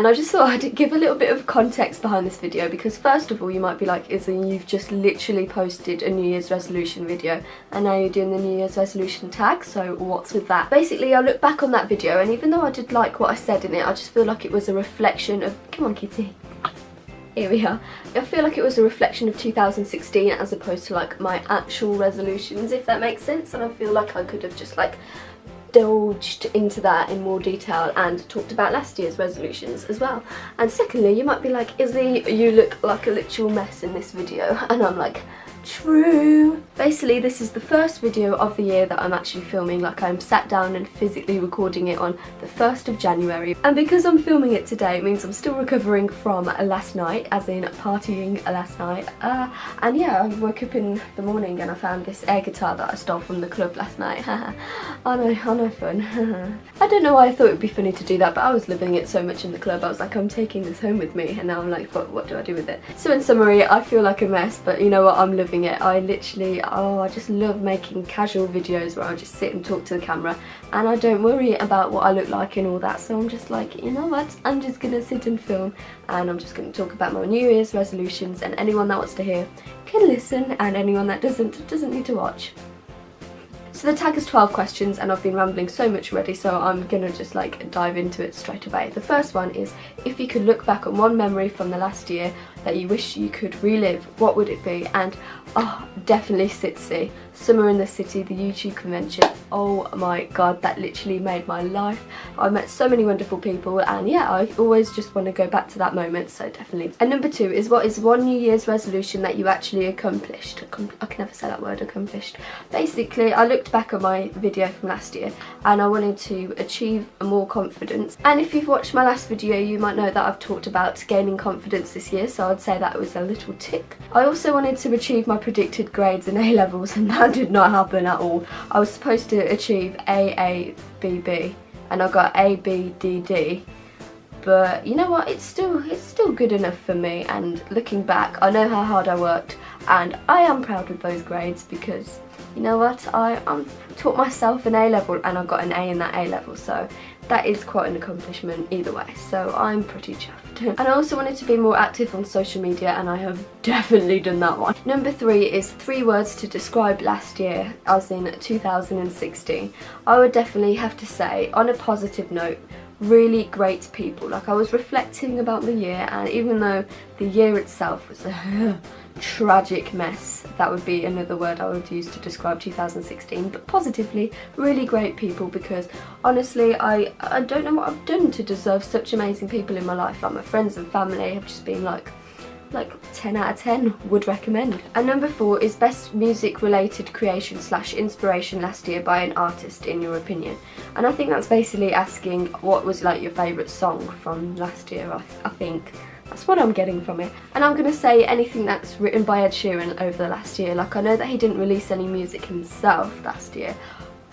and I just thought I'd give a little bit of context behind this video, because first of all you might be like, Izzy, you've just literally posted a New Year's resolution video and now you're doing the New Year's resolution tag, so what's with that? Basically, I look back on that video, and even though I did like what I said in it, I just feel like it was a reflection of, come on kitty, here we are. I feel like it was a reflection of 2016 as opposed to like my actual resolutions, if that makes sense, and I feel like I could have just like indulged into that in more detail and talked about last year's resolutions as well. And secondly, you might be like, Izzy, you look like a literal mess in this video, and I'm like, true. Basically, this is the first video of the year that I'm actually filming, like I'm sat down and physically recording it on the 1st of January. And because I'm filming it today, it means I'm still recovering from last night, as in partying last night. And yeah, I woke up in the morning and I found this air guitar that I stole from the club last night. I know, fun. I don't know why I thought it would be funny to do that, but I was loving it so much in the club. I was like, I'm taking this home with me, and now I'm like, what do I do with it? So in summary, I feel like a mess, but you know what, I'm loving it. I literally, I just love making casual videos where I just sit and talk to the camera and I don't worry about what I look like and all that, so I'm just like, you know what, I'm just gonna sit and film, and I'm just gonna talk about my New Year's resolutions, and anyone that wants to hear can listen, and anyone that doesn't need to watch. So the tag is 12 questions, and I've been rambling so much already, so I'm gonna just like dive into it straight away. The first one is, if you could look back on one memory from the last year that you wish you could relive, what would it be? And oh, definitely Izzy. Summer in the City, the YouTube convention. Oh my god, that literally made my life. I met so many wonderful people, and yeah, I always just want to go back to that moment, so definitely. And number 2 is, what is one New Year's resolution that you actually accomplished? I can never say that word, accomplished. Basically, I looked back at my video from last year and I wanted to achieve more confidence. And if you've watched my last video, you might know that I've talked about gaining confidence this year, so I'd say that was a little tick. I also wanted to achieve my predicted grades in A-levels, and that did not happen at all. I was supposed to achieve AABB and I got ABDD, but you know what, it's still good enough for me. And looking back, I know how hard I worked, and I am proud of those grades, because you know what, I taught myself an A-level and I got an A in that A-level, so that is quite an accomplishment either way, so I'm pretty chuffed. And I also wanted to be more active on social media, and I have definitely done that one. Number 3 is 3 words to describe last year, as in 2016. I would definitely have to say, on a positive note, really great people. Like, I was reflecting about the year, and even though the year itself was a tragic mess, that would be another word I would use to describe 2016, but positively, really great people, because honestly, I don't know what I've done to deserve such amazing people in my life. Like, my friends and family have just been like 10 out of 10, would recommend. And number 4 is best music related creation / inspiration last year by an artist in your opinion. And I think that's basically asking what was like your favourite song from last year. I think that's what I'm getting from it. And I'm going to say anything that's written by Ed Sheeran over the last year. Like, I know that he didn't release any music himself last year,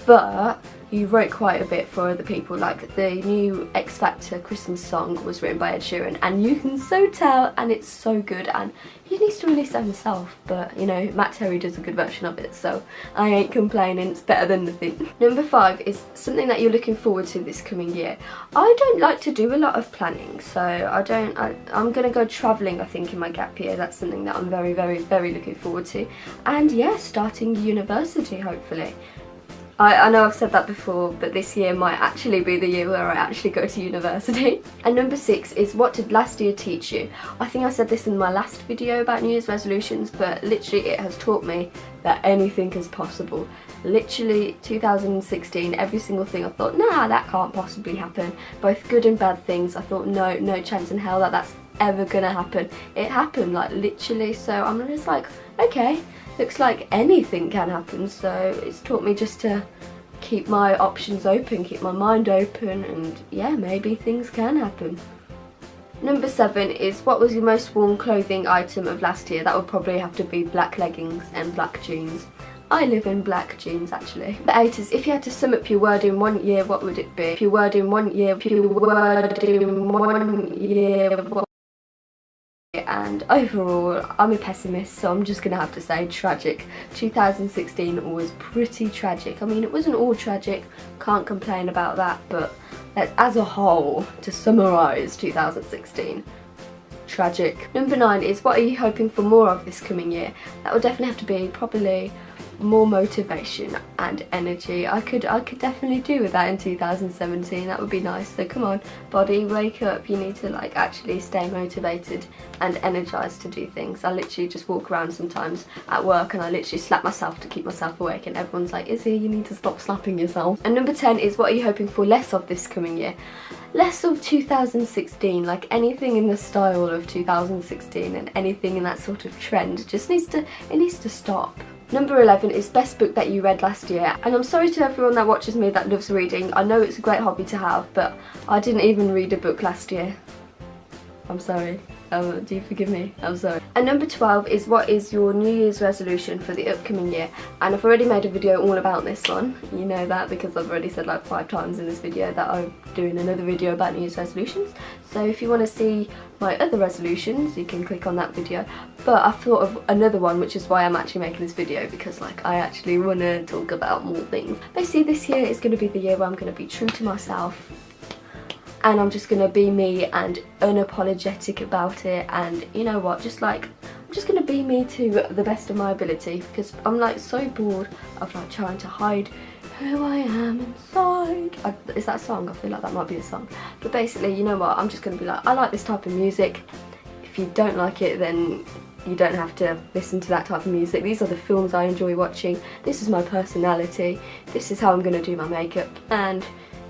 but he wrote quite a bit for other people. Like, the new X Factor Christmas song was written by Ed Sheeran, and you can so tell, and it's so good, and he needs to release that himself, but you know, Matt Terry does a good version of it, so I ain't complaining, it's better than nothing. Number 5 is something that you're looking forward to this coming year. I don't like to do a lot of planning, so I'm gonna go travelling, I think, in my gap year. That's something that I'm very, very, very looking forward to. And yeah, starting university, hopefully. I know I've said that before, but this year might actually be the year where I actually go to university. And number 6 is, what did last year teach you? I think I said this in my last video about New Year's resolutions, but literally it has taught me that anything is possible. Literally 2016, every single thing I thought, nah, that can't possibly happen. Both good and bad things, I thought no chance in hell that that's ever gonna happen. It happened, like, literally, so I'm just like, okay, looks like anything can happen. So it's taught me just to keep my options open, keep my mind open, and yeah, maybe things can happen. Number 7 is, what was your most worn clothing item of last year? That would probably have to be black leggings and black jeans. I live in black jeans, actually. Number 8 is, if you had to sum up your word in 1 year, what would it be? If your word in 1 year, year, and overall I'm a pessimist, so I'm just gonna have to say tragic. 2016 was pretty tragic. I mean, it wasn't all tragic, can't complain about that, but as a whole, to summarise 2016, tragic. Number 9 is, what are you hoping for more of this coming year? That would definitely have to be probably more motivation and energy. I could definitely do with that in 2017. That would be nice. So come on, body, wake up. You need to like actually stay motivated and energized to do things. I literally just walk around sometimes at work and I literally slap myself to keep myself awake, and everyone's like, Izzy, you need to stop slapping yourself. And number 10 is, what are you hoping for less of this coming year? Less of 2016, like anything in the style of 2016 and anything in that sort of trend just needs to stop. Number 11 is, best book that you read last year. And I'm sorry to everyone that watches me that loves reading. I know it's a great hobby to have, but I didn't even read a book last year. I'm sorry. Do you forgive me? I'm sorry. And number 12 is, what is your New Year's resolution for the upcoming year? And I've already made a video all about this one. You know that because I've already said like 5 times in this video that I'm doing another video about New Year's resolutions. So if you want to see my other resolutions, you can click on that video. But I've thought of another one, which is why I'm actually making this video, because like I actually want to talk about more things. Basically, this year is going to be the year where I'm going to be true to myself. And I'm just gonna be me and unapologetic about it, and you know what, just like I'm just gonna be me to the best of my ability, because I'm like so bored of like trying to hide who I am inside. Is that a song? I feel like that might be a song. But basically, you know what, I'm just gonna be like, I like this type of music. If you don't like it, then you don't have to listen to that type of music. These are the films I enjoy watching. This is my personality. This is how I'm gonna do my makeup. And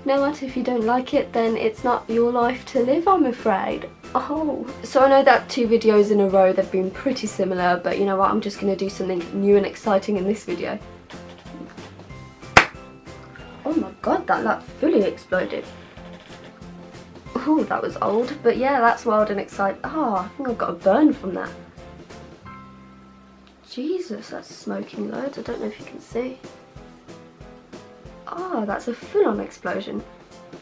you know what, if you don't like it, then it's not your life to live, I'm afraid. Oh. So I know that 2 videos in a row, they've been pretty similar, but you know what, I'm just going to do something new and exciting in this video. Oh my god, that like fully exploded. Oh, that was old, but yeah, that's wild and exciting. Oh, I think I've got a burn from that. Jesus, that's smoking loads, I don't know if you can see. Oh, that's a full-on explosion.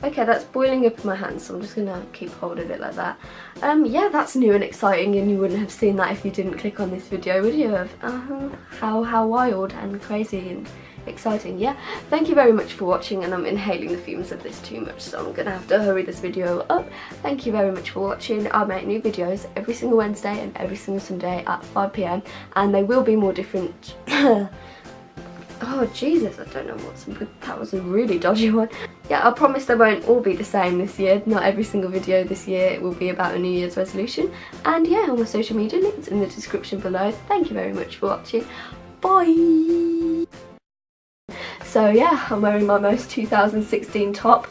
Okay, that's boiling up in my hands, so I'm just gonna keep hold of it like that. Yeah, that's new and exciting, and you wouldn't have seen that if you didn't click on this video, would you have? How wild and crazy and exciting. Yeah, thank you very much for watching, and I'm inhaling the fumes of this too much, so I'm gonna have to hurry this video up. Thank you very much for watching. I make new videos every single Wednesday and every single Sunday at 5 PM, and they will be more different. Oh Jesus, I don't know that was a really dodgy one. Yeah, I promise they won't all be the same this year. Not every single video this year will be about a New Year's resolution. And yeah, all my social media links in the description below. Thank you very much for watching. Bye! So yeah, I'm wearing my most 2016 top.